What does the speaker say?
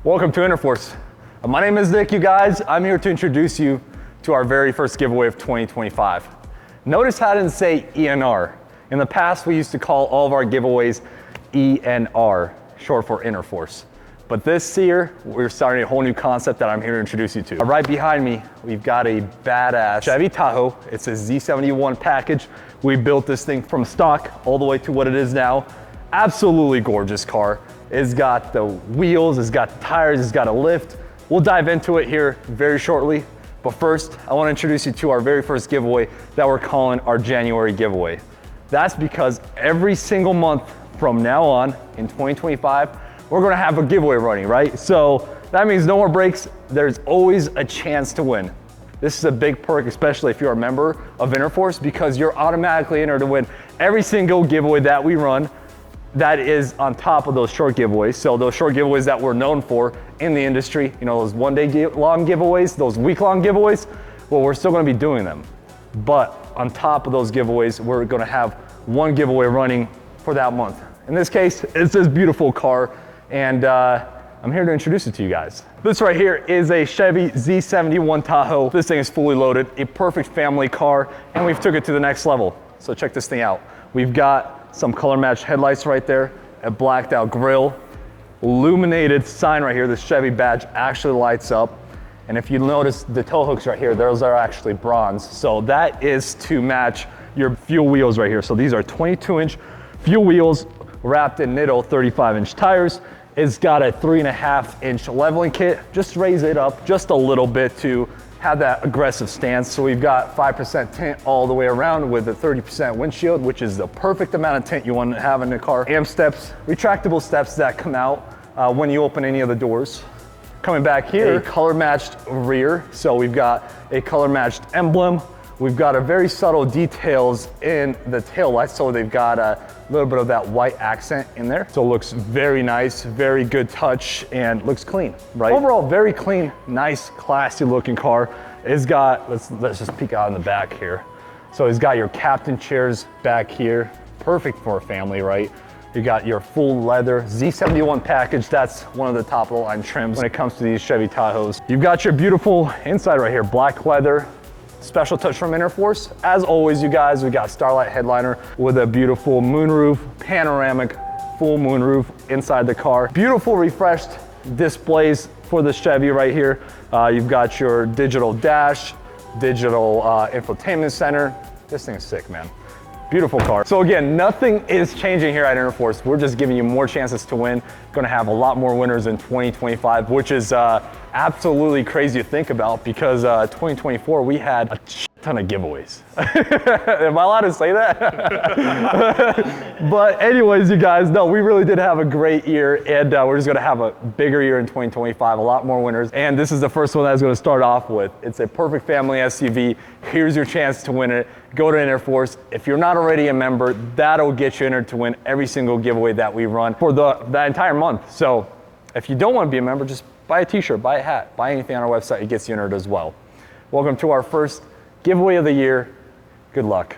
Welcome to Interforce. My name is Nick, you guys. I'm here to introduce you to our very first giveaway of 2025. Notice how I didn't say ENR. In the past, we used to call all of our giveaways ENR, short for Interforce. But this year, we're starting a whole new concept that I'm here to introduce you to. Right behind me, we've got a badass Chevy Tahoe. It's a Z71 Package. We built this thing from stock all the way to what it is now. Absolutely gorgeous car. It's got the wheels, it's got the tires, it's got a lift. We'll dive into it here very shortly. But first, I want to introduce you to our very first giveaway that we're calling our January giveaway. That's because every single month from now on in 2025, we're going to have a giveaway running, right? So that means no more breaks. There's always a chance to win. This is a big perk, especially if you're a member of Interforce, because you're automatically entered to win every single giveaway that we run. That is on top of those short giveaways. So those short giveaways that we're known for in the industry, you know, those one-day long giveaways, those week-long giveaways, well, we're still gonna be doing them. But on top of those giveaways, we're gonna have one giveaway running for that month. In this case, it's this beautiful car, and I'm here to introduce it to you guys. This right here is a Chevy Z71 Tahoe. This thing is fully loaded, a perfect family car, and we've took it to the next level. So check this thing out. We've got some color matched headlights right there, a blacked out grille, illuminated sign right here. The Chevy badge actually lights up. And if you notice the tow hooks right here, those are actually bronze. So that is to match your fuel wheels right here. So these are 22-inch fuel wheels wrapped in Nitto 35-inch tires. It's got a 3.5-inch leveling kit. Just raise it up just a little bit to have that aggressive stance. So we've got 5% tint all the way around with a 30% windshield, which is the perfect amount of tint you want to have in the car. AM steps, retractable steps that come out when you open any of the doors. Coming back here, a color matched rear. So we've got a color matched emblem. We've got a very subtle details in the taillights. So they've got a little bit of that white accent in there. So it looks very nice, very good touch, and looks clean, right? Overall, very clean, nice, classy looking car. It's got, let's just peek out in the back here. So it's got your captain chairs back here. Perfect for a family, right? You got your full leather Z71 Package. That's one of the top of the line trims when it comes to these Chevy Tahoes. You've got your beautiful inside right here, black leather. Special touch from Interforce. As always, you guys, we got Starlight headliner with a beautiful moonroof, panoramic full moonroof inside the car. Beautiful refreshed displays for the Chevy right here. You've got your digital dash, digital infotainment center. This thing is sick, man. Beautiful car. So again, nothing is changing here at Interforce. We're just giving you more chances to win. Gonna have a lot more winners in 2025, which is absolutely crazy to think about because 2024, we had a ton of giveaways. Am I allowed to say that? But anyways, you guys, no, we really did have a great year, and we're just gonna have a bigger year in 2025, a lot more winners. And this is the first one that I was gonna start off with. It's a perfect family SUV. Here's your chance to win it. Go to Interforce. If you're not already a member, that'll get you entered to win every single giveaway that we run for that entire month. So if you don't want to be a member, just buy a t-shirt, buy a hat, buy anything on our website. It gets you entered as well. Welcome to our first giveaway of the year. Good luck.